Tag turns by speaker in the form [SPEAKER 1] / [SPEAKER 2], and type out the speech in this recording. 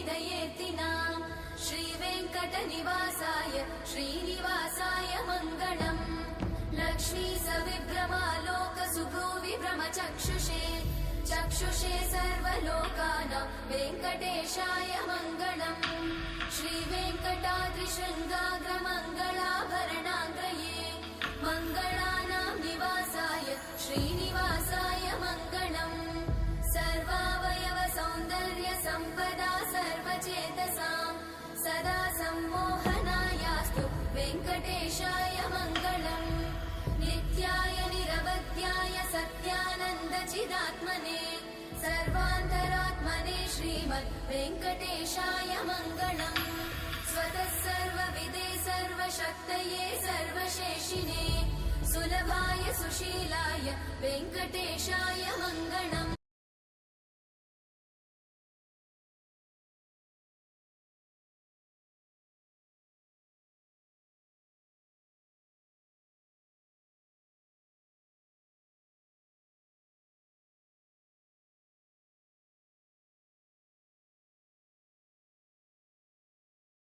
[SPEAKER 1] हृदयेत्तिना श्रीवेङ्कटनिवासाय श्रीनिवासाय मङ्गलम् लक्ष्मी सविभ्रमालोकसुभ्रूविभ्रमचक्षुषे चक्षुषे सर्वलोकानां वेङ्कटेशाय मङ्गलम् श्रीवेङ्कटाद्रिशृङ्गाग्रमङ्गलाभरणाङ्गये मङ्गलानां निवासाय श्रीनिवासाय मङ्गलम् सर्वावयव सौन्दर्य सम्पदा सर्वचेतसां सदा सम्मोहनायास्तु वेङ्कटेशाय मङ्गलम् नित्याय निरवध्याय सत्यानन्दचिदात्मने सर्वान्तरात्मने श्रीमद् वेङ्कटेशाय मङ्गलम् स्वतः सर्वविदे सर्वशक्तये सर्वशेषिने सुलभाय सुशीलाय वेङ्कटेशाय मङ्गलम्